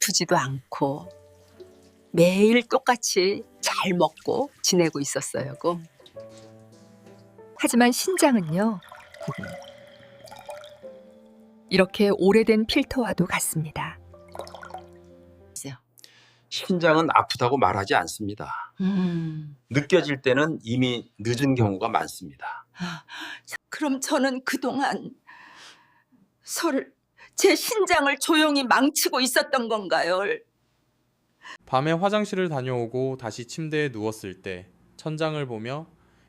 아프지도 않고 매일 똑같이 잘 먹고 지내고 있었어요. 하지만 신장은요, 이렇게 오래된 필터와도 같습니다. 신장은 아프다고 말하지 않습니다. 느껴질 때는 이미 늦은 경우가 많습니다. 그럼 저는 그동안 제 신장을 조용히 망치고 있었던 건가요? 밤에 화장실을 다녀오고 다시 침대에 누웠을 때 천장을 보며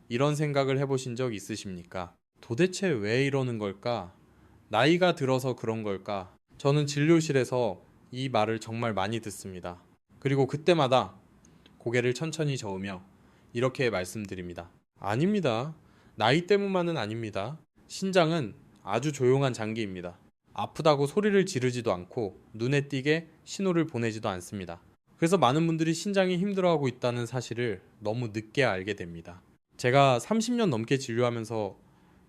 이런 생각을 해보신 적 있으십니까? 도대체 왜 이러는 걸까? 나이가 들어서 그런 걸까? 저는 진료실에서 이 말을 정말 많이 듣습니다. 그리고 그때마다 고개를 천천히 저으며 이렇게 말씀드립니다. 아닙니다. 나이 때문만은 아닙니다. 신장은 아주 조용한 장기입니다. 아프다고 소리를 지르지도 않고 눈에 띄게 신호를 보내지도 않습니다. 그래서 많은 분들이 신장이 힘들어하고 있다는 사실을 너무 늦게 알게 됩니다. 제가 30년 넘게 진료하면서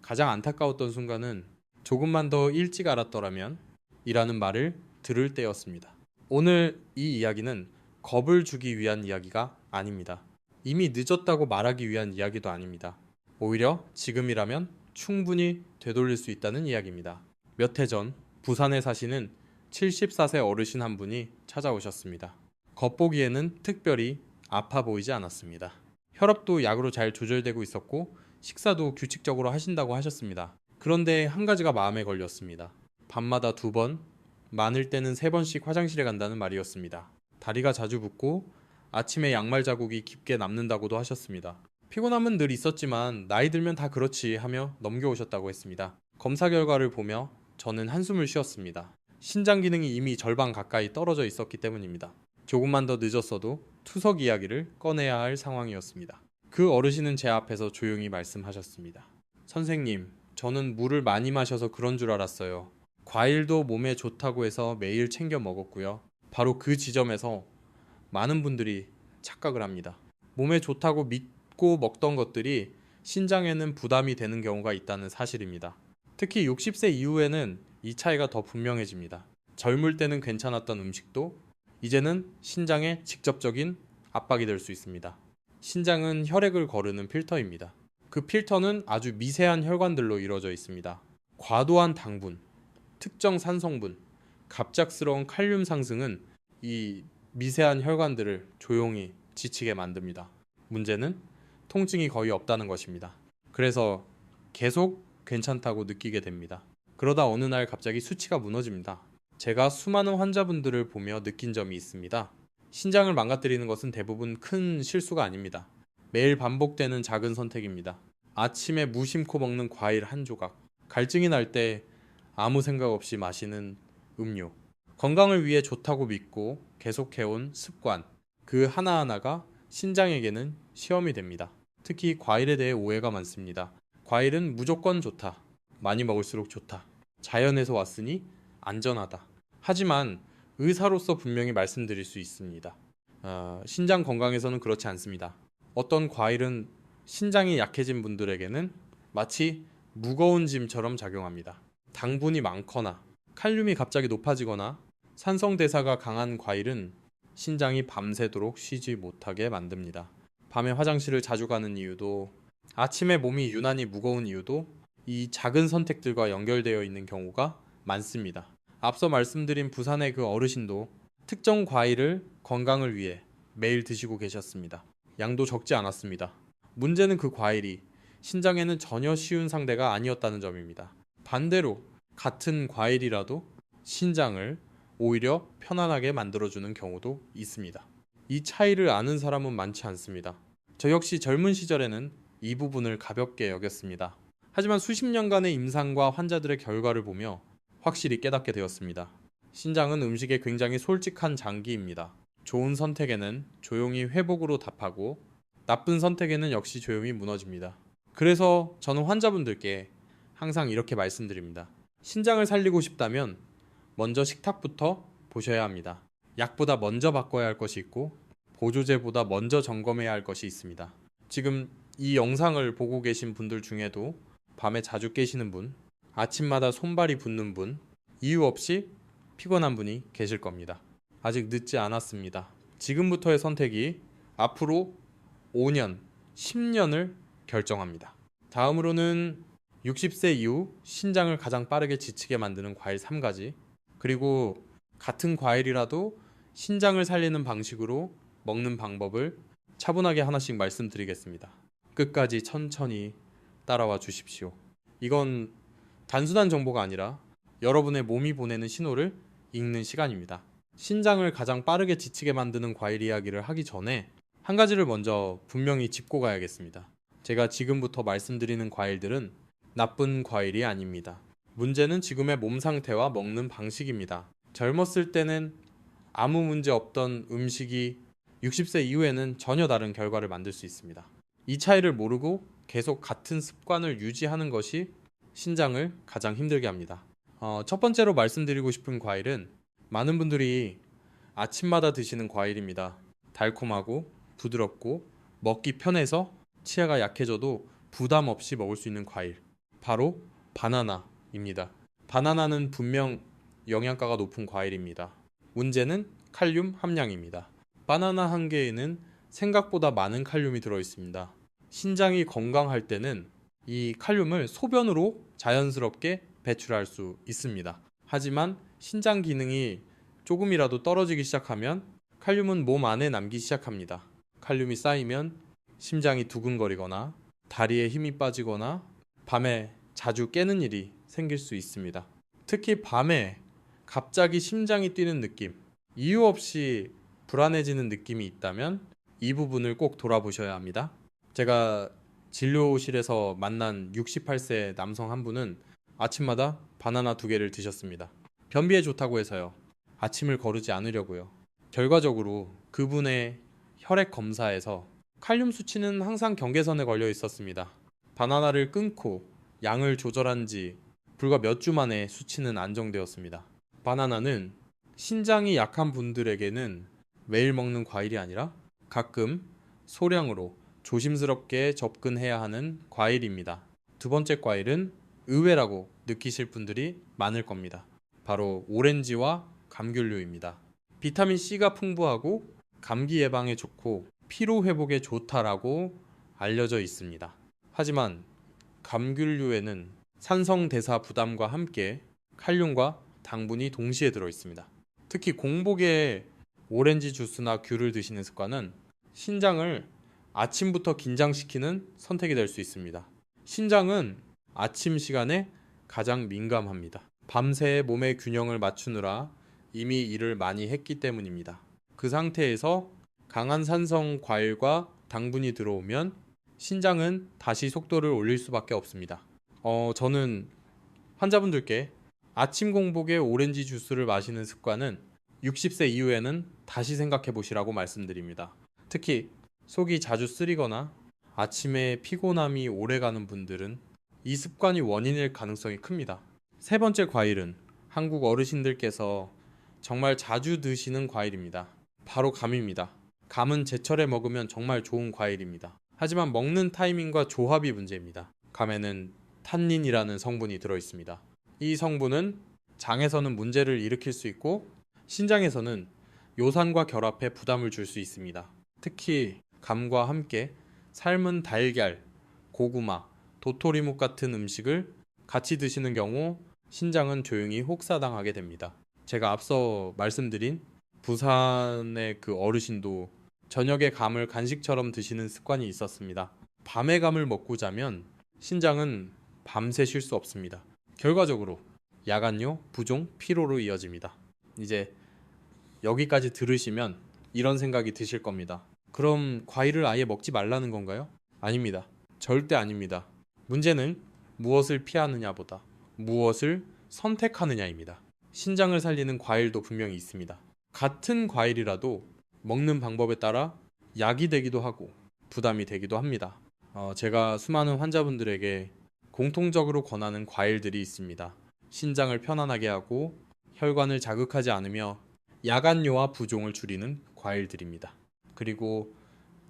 가장 안타까웠던 순간은 조금만 더 일찍 알았더라면 이라는 말을 들을 때였습니다. 오늘 이 이야기는 겁을 주기 위한 이야기가 아닙니다. 이미 늦었다고 말하기 위한 이야기도 아닙니다. 오히려 지금이라면 충분히 되돌릴 수 있다는 이야기입니다. 몇 해 전 부산에 사시는 74세 어르신 한 분이 찾아오셨습니다. 겉보기에는 특별히 아파 보이지 않았습니다. 혈압도 약으로 잘 조절되고 있었고 식사도 규칙적으로 하신다고 하셨습니다. 그런데 한 가지가 마음에 걸렸습니다. 밤마다 2번, 많을 때는 3번씩 화장실에 간다는 말이었습니다. 다리가 자주 붓고 아침에 양말 자국이 깊게 남는다고도 하셨습니다. 피곤함은 늘 있었지만 나이 들면 다 그렇지 하며 넘겨오셨다고 했습니다. 검사 결과를 보며 저는 한숨을 쉬었습니다. 신장 기능이 이미 절반 가까이 떨어져 있었기 때문입니다. 조금만 더 늦었어도 투석 이야기를 꺼내야 할 상황이었습니다. 그 어르신은 제 앞에서 조용히 말씀하셨습니다. 선생님, 저는 물을 많이 마셔서 그런 줄 알았어요. 과일도 몸에 좋다고 해서 매일 챙겨 먹었고요. 바로 그 지점에서 많은 분들이 착각을 합니다. 몸에 좋다고 믿고 먹던 것들이 신장에는 부담이 되는 경우가 있다는 사실입니다. 특히 60세 이후에는 이 차이가 더 분명해집니다. 젊을 때는 괜찮았던 음식도 이제는 신장에 직접적인 압박이 될 수 있습니다. 신장은 혈액을 거르는 필터입니다. 그 필터는 아주 미세한 혈관들로 이루어져 있습니다. 과도한 당분, 특정 산성분, 갑작스러운 칼륨 상승은 이 미세한 혈관들을 조용히 지치게 만듭니다. 문제는 통증이 거의 없다는 것입니다. 그래서 계속 괜찮다고 느끼게 됩니다. 그러다 어느 날 갑자기 수치가 무너집니다. 제가 수많은 환자분들을 보며 느낀 점이 있습니다. 신장을 망가뜨리는 것은 대부분 큰 실수가 아닙니다. 매일 반복되는 작은 선택입니다. 아침에 무심코 먹는 과일 한 조각, 갈증이 날 때 아무 생각 없이 마시는 음료, 건강을 위해 좋다고 믿고 계속해온 습관, 그 하나하나가 신장에게는 시험이 됩니다. 특히 과일에 대해 오해가 많습니다. 과일은 무조건 좋다, 많이 먹을수록 좋다, 자연에서 왔으니 안전하다. 하지만 의사로서 분명히 말씀드릴 수 있습니다. 신장 건강에서는 그렇지 않습니다. 어떤 과일은 신장이 약해진 분들에게는 마치 무거운 짐처럼 작용합니다. 당분이 많거나 칼륨이 갑자기 높아지거나 산성대사가 강한 과일은 신장이 밤새도록 쉬지 못하게 만듭니다. 밤에 화장실을 자주 가는 이유도, 아침에 몸이 유난히 무거운 이유도 이 작은 선택들과 연결되어 있는 경우가 많습니다. 앞서 말씀드린 부산의 그 어르신도 특정 과일을 건강을 위해 매일 드시고 계셨습니다. 양도 적지 않았습니다. 문제는 그 과일이 신장에는 전혀 쉬운 상대가 아니었다는 점입니다. 반대로 같은 과일이라도 신장을 오히려 편안하게 만들어주는 경우도 있습니다. 이 차이를 아는 사람은 많지 않습니다. 저 역시 젊은 시절에는 이 부분을 가볍게 여겼습니다. 하지만 수십 년간의 임상과 환자들의 결과를 보며 확실히 깨닫게 되었습니다. 신장은 음식에 굉장히 솔직한 장기입니다. 좋은 선택에는 조용히 회복으로 답하고 나쁜 선택에는 역시 조용히 무너집니다. 그래서 저는 환자분들께 항상 이렇게 말씀드립니다. 신장을 살리고 싶다면 먼저 식탁부터 보셔야 합니다. 약보다 먼저 바꿔야 할 것이 있고 보조제보다 먼저 점검해야 할 것이 있습니다. 지금 이 영상을 보고 계신 분들 중에도 밤에 자주 깨시는 분, 아침마다 손발이 붓는 분, 이유 없이 피곤한 분이 계실 겁니다. 아직 늦지 않았습니다. 지금부터의 선택이 앞으로 5년, 10년을 결정합니다. 다음으로는 60세 이후 신장을 가장 빠르게 지치게 만드는 과일 3가지, 그리고 같은 과일이라도 신장을 살리는 방식으로 먹는 방법을 차분하게 하나씩 말씀드리겠습니다. 끝까지 천천히 따라와 주십시오. 이건 단순한 정보가 아니라 여러분의 몸이 보내는 신호를 읽는 시간입니다. 신장을 가장 빠르게 지치게 만드는 과일 이야기를 하기 전에 한 가지를 먼저 분명히 짚고 가야겠습니다. 제가 지금부터 말씀드리는 과일들은 나쁜 과일이 아닙니다. 문제는 지금의 몸 상태와 먹는 방식입니다. 젊었을 때는 아무 문제 없던 음식이 60세 이후에는 전혀 다른 결과를 만들 수 있습니다. 이 차이를 모르고 계속 같은 습관을 유지하는 것이 신장을 가장 힘들게 합니다. 첫 번째로 말씀드리고 싶은 과일은 많은 분들이 아침마다 드시는 과일입니다. 달콤하고 부드럽고 먹기 편해서 치아가 약해져도 부담 없이 먹을 수 있는 과일, 바로 바나나입니다. 바나나는 분명 영양가가 높은 과일입니다. 문제는 칼륨 함량입니다. 바나나 한 개에는 생각보다 많은 칼륨이 들어있습니다. 신장이 건강할 때는 이 칼륨을 소변으로 자연스럽게 배출할 수 있습니다. 하지만 신장 기능이 조금이라도 떨어지기 시작하면 칼륨은 몸 안에 남기 시작합니다. 칼륨이 쌓이면 심장이 두근거리거나 다리에 힘이 빠지거나 밤에 자주 깨는 일이 생길 수 있습니다. 특히 밤에 갑자기 심장이 뛰는 느낌, 이유 없이 불안해지는 느낌이 있다면 이 부분을 꼭 돌아보셔야 합니다. 제가 진료실에서 만난 68세 남성 한 분은 아침마다 바나나 2개를 드셨습니다. 변비에 좋다고 해서요. 아침을 거르지 않으려고요. 결과적으로 그분의 혈액 검사에서 칼륨 수치는 항상 경계선에 걸려 있었습니다. 바나나를 끊고 양을 조절한 지 불과 몇 주 만에 수치는 안정되었습니다. 바나나는 신장이 약한 분들에게는 매일 먹는 과일이 아니라 가끔 소량으로 조심스럽게 접근해야 하는 과일입니다. 두 번째 과일은 의외라고 느끼실 분들이 많을 겁니다. 바로 오렌지와 감귤류입니다. 비타민 C가 풍부하고 감기 예방에 좋고 피로 회복에 좋다라고 알려져 있습니다. 하지만 감귤류에는 산성 대사 부담과 함께 칼륨과 당분이 동시에 들어 있습니다. 특히 공복에 오렌지 주스나 귤을 드시는 습관은 신장을 아침부터 긴장시키는 선택이 될 수 있습니다. 신장은 아침 시간에 가장 민감합니다. 밤새 몸의 균형을 맞추느라 이미 일을 많이 했기 때문입니다. 그 상태에서 강한 산성 과일과 당분이 들어오면 신장은 다시 속도를 올릴 수밖에 없습니다. 저는 환자분들께 아침 공복에 오렌지 주스를 마시는 습관은 60세 이후에는 다시 생각해 보시라고 말씀드립니다. 특히 속이 자주 쓰리거나 아침에 피곤함이 오래가는 분들은 이 습관이 원인일 가능성이 큽니다. 세 번째 과일은 한국 어르신들께서 정말 자주 드시는 과일입니다. 바로 감입니다. 감은 제철에 먹으면 정말 좋은 과일입니다. 하지만 먹는 타이밍과 조합이 문제입니다. 감에는 탄닌이라는 성분이 들어있습니다. 이 성분은 장에서는 문제를 일으킬 수 있고 신장에서는 요산과 결합해 부담을 줄 수 있습니다. 특히 감과 함께 삶은 달걀, 고구마, 도토리묵 같은 음식을 같이 드시는 경우 신장은 조용히 혹사당하게 됩니다. 제가 앞서 말씀드린 부산의 그 어르신도 저녁에 감을 간식처럼 드시는 습관이 있었습니다. 밤에 감을 먹고 자면 신장은 밤새 쉴 수 없습니다. 결과적으로 야간요, 부종, 피로로 이어집니다. 이제 여기까지 들으시면 이런 생각이 드실 겁니다. 그럼 과일을 아예 먹지 말라는 건가요? 아닙니다. 절대 아닙니다. 문제는 무엇을 피하느냐보다 무엇을 선택하느냐입니다. 신장을 살리는 과일도 분명히 있습니다. 같은 과일이라도 먹는 방법에 따라 약이 되기도 하고 부담이 되기도 합니다. 제가 수많은 환자분들에게 공통적으로 권하는 과일들이 있습니다. 신장을 편안하게 하고 혈관을 자극하지 않으며 야간요와 부종을 줄이는 과일들입니다. 그리고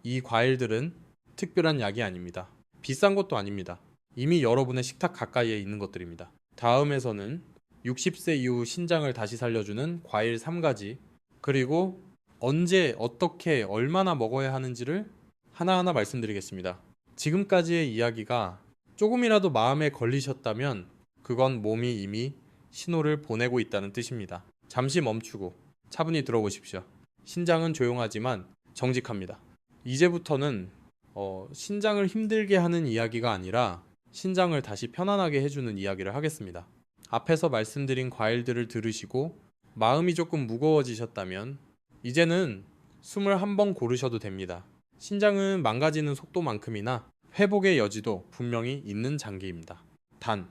이 과일들은 특별한 약이 아닙니다. 비싼 것도 아닙니다. 이미 여러분의 식탁 가까이에 있는 것들입니다. 다음에서는 60세 이후 신장을 다시 살려주는 과일 3가지, 그리고 언제, 어떻게, 얼마나 먹어야 하는지를 하나하나 말씀드리겠습니다. 지금까지의 이야기가 조금이라도 마음에 걸리셨다면 그건 몸이 이미 신호를 보내고 있다는 뜻입니다. 잠시 멈추고 차분히 들어보십시오. 신장은 조용하지만 정직합니다. 이제부터는 신장을 힘들게 하는 이야기가 아니라 신장을 다시 편안하게 해주는 이야기를 하겠습니다. 앞에서 말씀드린 과일들을 들으시고 마음이 조금 무거워지셨다면 이제는 숨을 한번 고르셔도 됩니다. 신장은 망가지는 속도만큼이나 회복의 여지도 분명히 있는 장기입니다. 단,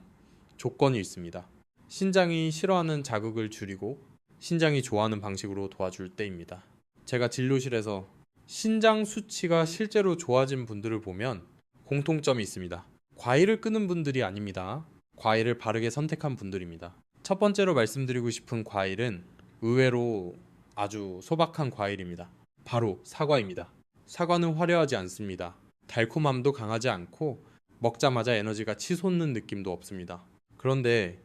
조건이 있습니다. 신장이 싫어하는 자극을 줄이고 신장이 좋아하는 방식으로 도와줄 때입니다. 제가 진료실에서 신장 수치가 실제로 좋아진 분들을 보면 공통점이 있습니다. 과일을 끊은 분들이 아닙니다. 과일을 바르게 선택한 분들입니다. 첫 번째로 말씀드리고 싶은 과일은 의외로 아주 소박한 과일입니다. 바로 사과입니다. 사과는 화려하지 않습니다. 달콤함도 강하지 않고 먹자마자 에너지가 치솟는 느낌도 없습니다. 그런데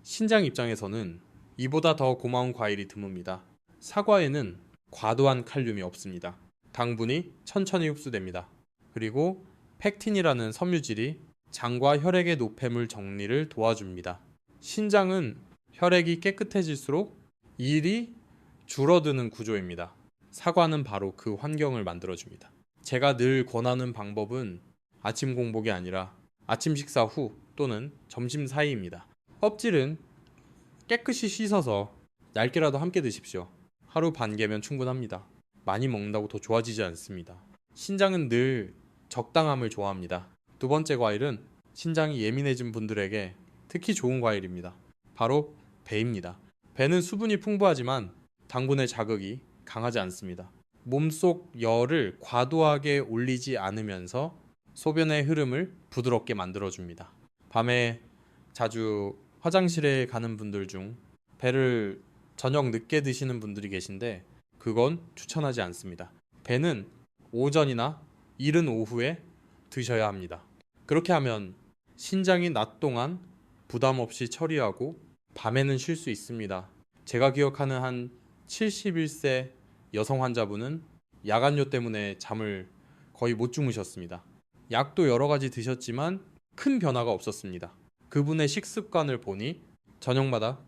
신장 입장에서는 이보다 더 고마운 과일이 드뭅니다. 사과에는 과도한 칼륨이 없습니다. 당분이 천천히 흡수됩니다. 그리고 팩틴이라는 섬유질이 장과 혈액의 노폐물 정리를 도와줍니다. 신장은 혈액이 깨끗해질수록 일이 줄어드는 구조입니다. 사과는 바로 그 환경을 만들어줍니다. 제가 늘 권하는 방법은 아침 공복이 아니라 아침 식사 후 또는 점심 사이입니다. 껍질은 깨끗이 씻어서 얇게라도 함께 드십시오. 하루 반 개면 충분합니다. 많이 먹는다고 더 좋아지지 않습니다. 신장은 늘 적당함을 좋아합니다. 두 번째 과일은 신장이 예민해진 분들에게 특히 좋은 과일입니다. 바로 배입니다. 배는 수분이 풍부하지만 당분의 자극이 강하지 않습니다. 몸속 열을 과도하게 올리지 않으면서 소변의 흐름을 부드럽게 만들어줍니다. 밤에 자주 화장실에 가는 분들 중 배를 저녁 늦게 드시는 분들이 계신데 그건 추천하지 않습니다. 배는 오전이나 이른 오후에 드셔야 합니다. 그렇게 하면 신장이 낮 동안 부담 없이 처리하고 밤에는 쉴 수 있습니다. 제가 기억하는 한 71세 여성 환자분은 야간요 때문에 잠을 거의 못 주무셨습니다. 약도 여러 가지 드셨지만 큰 변화가 없었습니다. 그분의 식습관을 보니 저녁마다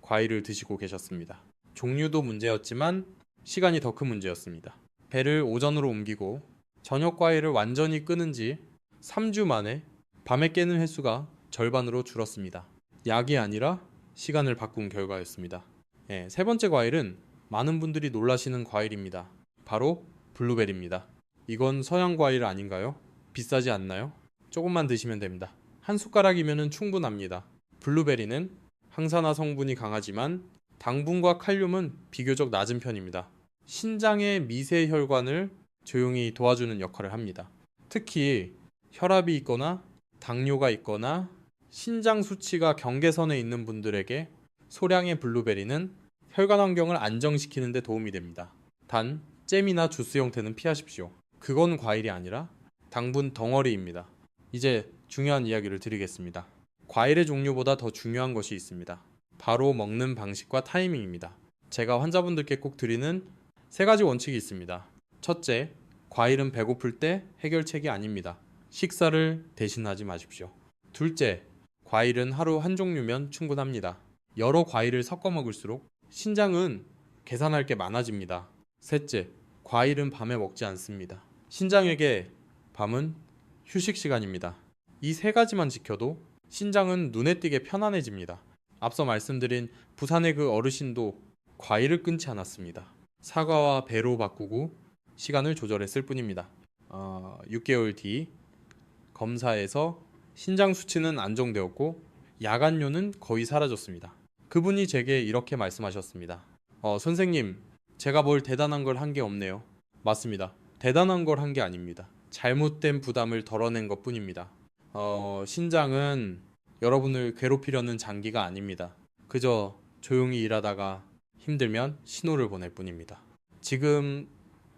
과일을 드시고 계셨습니다. 종류도 문제였지만 시간이 더 큰 문제였습니다. 배를 오전으로 옮기고 저녁 과일을 완전히 끊은 지 3주 만에 밤에 깨는 횟수가 절반으로 줄었습니다. 약이 아니라 시간을 바꾼 결과였습니다. 세 번째 과일은 많은 분들이 놀라시는 과일입니다. 바로 블루베리입니다. 이건 서양 과일 아닌가요? 비싸지 않나요? 조금만 드시면 됩니다. 한 숟가락이면 충분합니다. 블루베리는 항산화 성분이 강하지만 당분과 칼륨은 비교적 낮은 편입니다. 신장의 미세 혈관을 조용히 도와주는 역할을 합니다. 특히 혈압이 있거나 당뇨가 있거나 신장 수치가 경계선에 있는 분들에게 소량의 블루베리는 혈관 환경을 안정시키는 데 도움이 됩니다. 단 잼이나 주스 형태는 피하십시오. 그건 과일이 아니라 당분 덩어리입니다. 이제 중요한 이야기를 드리겠습니다. 과일의 종류보다 더 중요한 것이 있습니다. 바로 먹는 방식과 타이밍입니다. 제가 환자분들께 꼭 드리는 3가지 원칙이 있습니다. 첫째, 과일은 배고플 때 해결책이 아닙니다. 식사를 대신하지 마십시오. 둘째, 과일은 하루 한 종류면 충분합니다. 여러 과일을 섞어 먹을수록 신장은 계산할 게 많아집니다. 셋째, 과일은 밤에 먹지 않습니다. 신장에게 밤은 휴식 시간입니다. 이 3가지만 지켜도 신장은 눈에 띄게 편안해집니다. 앞서 말씀드린 부산의 그 어르신도 과일을 끊지 않았습니다. 사과와 배로 바꾸고 시간을 조절했을 뿐입니다. 6개월 뒤 검사에서 신장 수치는 안정되었고 야간요는 거의 사라졌습니다. 그분이 제게 이렇게 말씀하셨습니다. 선생님, 제가 뭘 대단한 걸 한 게 없네요. 맞습니다. 대단한 걸 한 게 아닙니다. 잘못된 부담을 덜어낸 것 뿐입니다. 신장은 여러분을 괴롭히려는 장기가 아닙니다. 그저 조용히 일하다가 힘들면 신호를 보낼 뿐입니다. 지금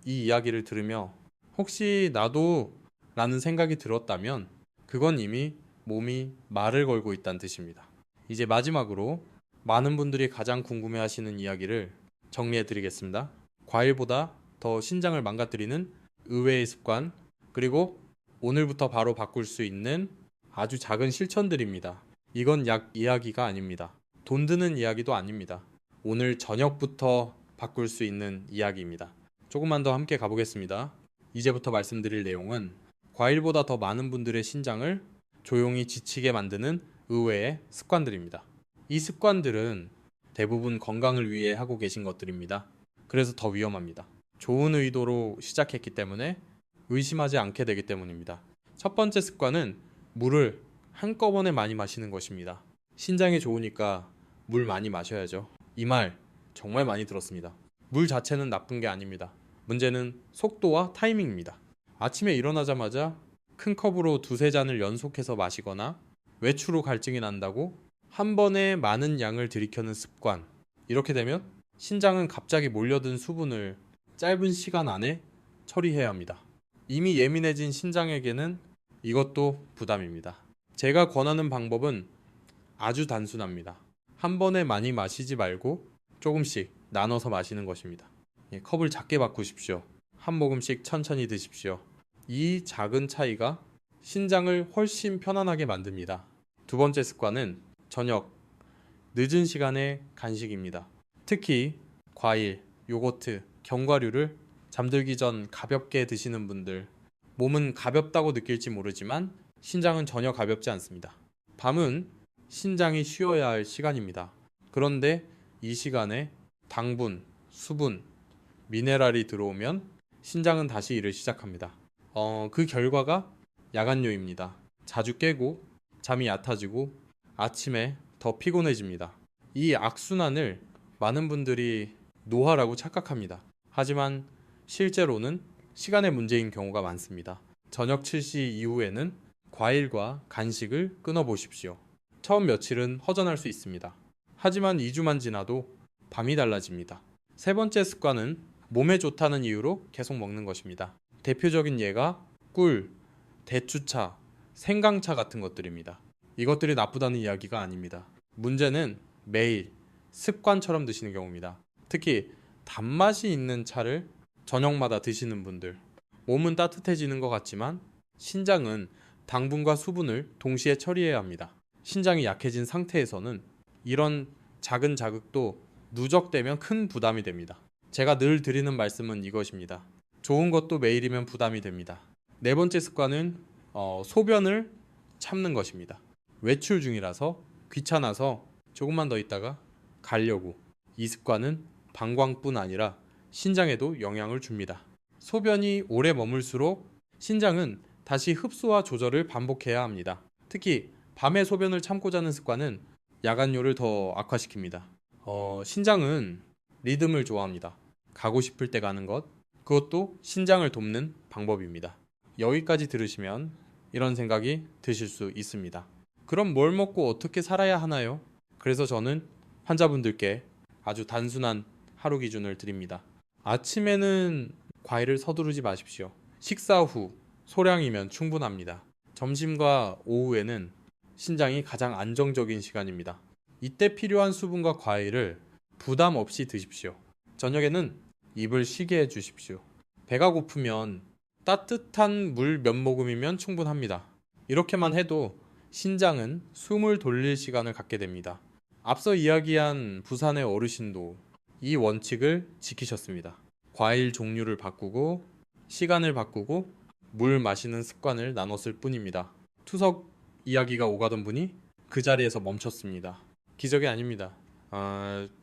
이 이야기를 들으며 혹시 나도 라는 생각이 들었다면 그건 이미 몸이 말을 걸고 있다는 뜻입니다. 이제 마지막으로 많은 분들이 가장 궁금해하시는 이야기를 정리해드리겠습니다. 과일보다 더 신장을 망가뜨리는 의외의 습관, 그리고 오늘부터 바로 바꿀 수 있는 아주 작은 실천들입니다. 이건 약 이야기가 아닙니다. 돈 드는 이야기도 아닙니다. 오늘 저녁부터 바꿀 수 있는 이야기입니다. 조금만 더 함께 가보겠습니다. 이제부터 말씀드릴 내용은 과일보다 더 많은 분들의 신장을 조용히 지치게 만드는 의외의 습관들입니다. 이 습관들은 대부분 건강을 위해 하고 계신 것들입니다. 그래서 더 위험합니다. 좋은 의도로 시작했기 때문에 의심하지 않게 되기 때문입니다. 첫 번째 습관은 물을 한꺼번에 많이 마시는 것입니다. 신장에 좋으니까 물 많이 마셔야죠. 이 말 정말 많이 들었습니다. 물 자체는 나쁜 게 아닙니다. 문제는 속도와 타이밍입니다. 아침에 일어나자마자 큰 컵으로 두세 잔을 연속해서 마시거나 외출 후 갈증이 난다고 한 번에 많은 양을 들이켜는 습관. 이렇게 되면 신장은 갑자기 몰려든 수분을 짧은 시간 안에 처리해야 합니다. 이미 예민해진 신장에게는 이것도 부담입니다. 제가 권하는 방법은 아주 단순합니다. 한 번에 많이 마시지 말고 조금씩 나눠서 마시는 것입니다. 컵을 작게 바꾸십시오. 한 모금씩 천천히 드십시오. 이 작은 차이가 신장을 훨씬 편안하게 만듭니다. 두 번째 습관은 저녁 늦은 시간의 간식입니다. 특히 과일, 요거트, 견과류를 잠들기 전 가볍게 드시는 분들, 몸은 가볍다고 느낄지 모르지만 신장은 전혀 가볍지 않습니다. 밤은 신장이 쉬어야 할 시간입니다. 그런데 이 시간에 당분, 수분, 미네랄이 들어오면 신장은 다시 일을 시작합니다. 그 결과가 야간요입니다. 자주 깨고 잠이 얕아지고 아침에 더 피곤해집니다. 이 악순환을 많은 분들이 노화라고 착각합니다. 하지만 실제로는 시간의 문제인 경우가 많습니다. 저녁 7시 이후에는 과일과 간식을 끊어보십시오. 처음 며칠은 허전할 수 있습니다. 하지만 2주만 지나도 밤이 달라집니다. 세 번째 습관은 몸에 좋다는 이유로 계속 먹는 것입니다. 대표적인 예가 꿀, 대추차, 생강차 같은 것들입니다. 이것들이 나쁘다는 이야기가 아닙니다. 문제는 매일 습관처럼 드시는 경우입니다. 특히 단맛이 있는 차를 저녁마다 드시는 분들, 몸은 따뜻해지는 것 같지만 신장은 당분과 수분을 동시에 처리해야 합니다. 신장이 약해진 상태에서는 이런 작은 자극도 누적되면 큰 부담이 됩니다. 제가 늘 드리는 말씀은 이것입니다. 좋은 것도 매일이면 부담이 됩니다. 네 번째 습관은 소변을 참는 것입니다. 외출 중이라서 귀찮아서 조금만 더 있다가 가려고. 이 습관은 방광뿐 아니라 신장에도 영향을 줍니다. 소변이 오래 머물수록 신장은 다시 흡수와 조절을 반복해야 합니다. 특히 밤에 소변을 참고 자는 습관은 야간요를 더 악화시킵니다. 신장은 리듬을 좋아합니다. 가고 싶을 때 가는 것, 그것도 신장을 돕는 방법입니다. 여기까지 들으시면 이런 생각이 드실 수 있습니다. 그럼 뭘 먹고 어떻게 살아야 하나요? 그래서 저는 환자분들께 아주 단순한 하루 기준을 드립니다. 아침에는 과일을 서두르지 마십시오. 식사 후 소량이면 충분합니다. 점심과 오후에는 신장이 가장 안정적인 시간입니다. 이때 필요한 수분과 과일을 부담 없이 드십시오. 저녁에는 입을 쉬게 해주십시오. 배가 고프면 따뜻한 물 몇 모금이면 충분합니다. 이렇게만 해도 신장은 숨을 돌릴 시간을 갖게 됩니다. 앞서 이야기한 부산의 어르신도 이 원칙을 지키셨습니다. 과일 종류를 바꾸고 시간을 바꾸고 물 마시는 습관을 나눴을 뿐입니다. 투석 이야기가 오가던 분이 그 자리에서 멈췄습니다. 기적이 아닙니다.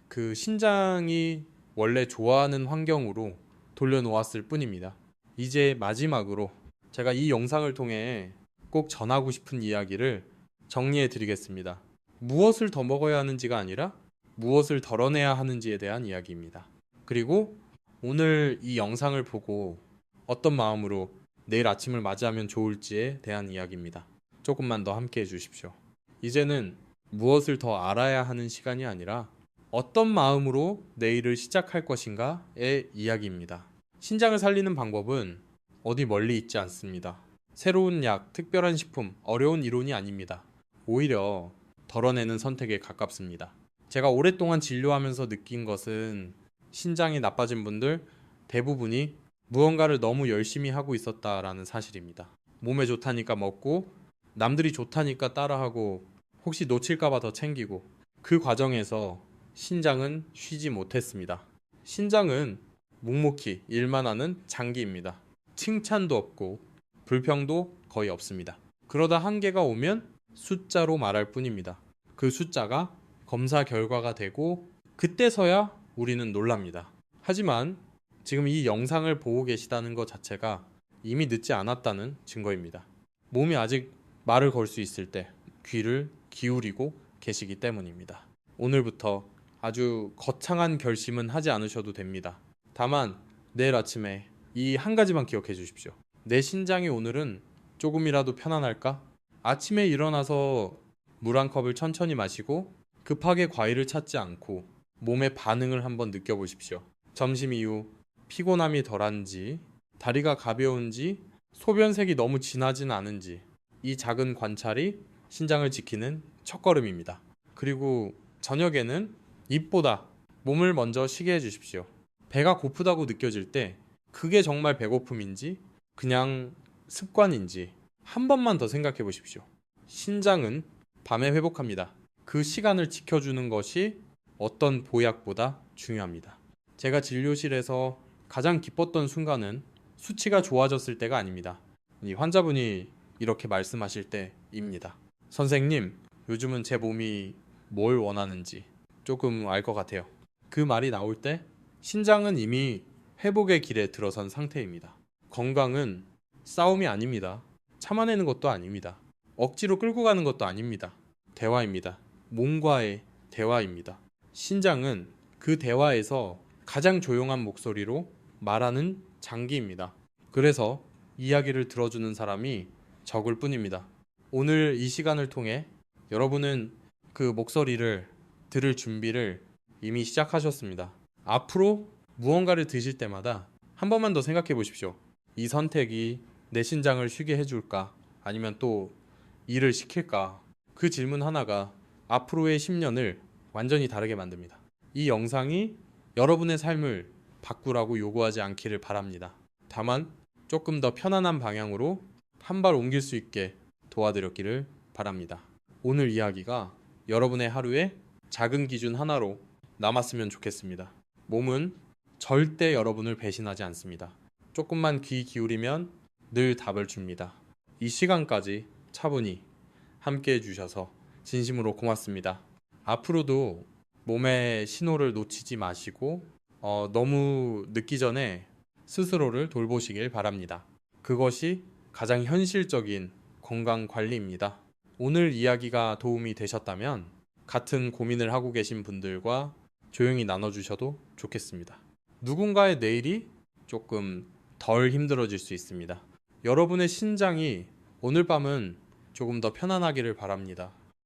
그 신장이 원래 좋아하는 환경으로 돌려놓았을 뿐입니다. 이제 마지막으로 제가 이 영상을 통해 꼭 전하고 싶은 이야기를 정리해 드리겠습니다. 무엇을 더 먹어야 하는지가 아니라 무엇을 덜어내야 하는지에 대한 이야기입니다. 그리고 오늘 이 영상을 보고 어떤 마음으로 내일 아침을 맞이하면 좋을지에 대한 이야기입니다. 조금만 더 함께 해주십시오. 이제는 무엇을 더 알아야 하는 시간이 아니라 어떤 마음으로 내일을 시작할 것인가의 이야기입니다. 신장을 살리는 방법은 어디 멀리 있지 않습니다. 새로운 약, 특별한 식품, 어려운 이론이 아닙니다. 오히려 덜어내는 선택에 가깝습니다. 제가 오랫동안 진료하면서 느낀 것은 신장이 나빠진 분들 대부분이 무언가를 너무 열심히 하고 있었다라는 사실입니다. 몸에 좋다니까 먹고 남들이 좋다니까 따라하고 혹시 놓칠까봐 더 챙기고 그 과정에서 신장은 쉬지 못했습니다. 신장은 묵묵히 일만 하는 장기입니다. 칭찬도 없고 불평도 거의 없습니다. 그러다 한계가 오면 숫자로 말할 뿐입니다. 그 숫자가 검사 결과가 되고 그때서야 우리는 놀랍니다. 하지만 지금 이 영상을 보고 계시다는 것 자체가 이미 늦지 않았다는 증거입니다. 몸이 아직 말을 걸 수 있을 때 귀를 기울이고 계시기 때문입니다. 오늘부터 아주 거창한 결심은 하지 않으셔도 됩니다. 다만 내일 아침에 이 한 가지만 기억해 주십시오. 내 신장이 오늘은 조금이라도 편안할까? 아침에 일어나서 물 한 컵을 천천히 마시고 급하게 과일을 찾지 않고 몸의 반응을 한번 느껴보십시오. 점심 이후 피곤함이 덜한지, 다리가 가벼운지, 소변색이 너무 진하진 않은지 이 작은 관찰이 신장을 지키는 첫걸음입니다. 그리고 저녁에는 입보다 몸을 먼저 쉬게 해주십시오. 배가 고프다고 느껴질 때 그게 정말 배고픔인지 그냥 습관인지 한 번만 더 생각해 보십시오. 신장은 밤에 회복합니다. 그 시간을 지켜주는 것이 어떤 보약보다 중요합니다. 제가 진료실에서 가장 기뻤던 순간은 수치가 좋아졌을 때가 아닙니다. 이 환자분이 이렇게 말씀하실 때입니다. 선생님, 요즘은 제 몸이 뭘 원하는지 조금 알 것 같아요. 그 말이 나올 때 신장은 이미 회복의 길에 들어선 상태입니다. 건강은 싸움이 아닙니다. 참아내는 것도 아닙니다. 억지로 끌고 가는 것도 아닙니다. 대화입니다. 몸과의 대화입니다. 신장은 그 대화에서 가장 조용한 목소리로 말하는 장기입니다. 그래서 이야기를 들어주는 사람이 적을 뿐입니다. 오늘 이 시간을 통해 여러분은 그 목소리를 들을 준비를 이미 시작하셨습니다. 앞으로 무언가를 드실 때마다 한 번만 더 생각해 보십시오. 이 선택이 내 신장을 쉬게 해줄까? 아니면 또 일을 시킬까? 그 질문 하나가 앞으로의 10년을 완전히 다르게 만듭니다. 이 영상이 여러분의 삶을 바꾸라고 요구하지 않기를 바랍니다. 다만 조금 더 편안한 방향으로 한 발 옮길 수 있게 도와드렸기를 바랍니다. 오늘 이야기가 여러분의 하루에 작은 기준 하나로 남았으면 좋겠습니다. 몸은 절대 여러분을 배신하지 않습니다. 조금만 귀 기울이면 늘 답을 줍니다. 이 시간까지 차분히 함께 해주셔서 진심으로 고맙습니다. 앞으로도 몸의 신호를 놓치지 마시고 너무 늦기 전에 스스로를 돌보시길 바랍니다. 그것이 가장 현실적인 건강 관리입니다. 오늘 이야기가 도움이 되셨다면 같은 고민을 하고 계신 분들과 조용히 나눠주셔도 좋겠습니다. 누군가의 내일이 조금 덜 힘들어질 수 있습니다. 여러분의 신장이 오늘 밤은 조금 더 편안하기를 바랍니다.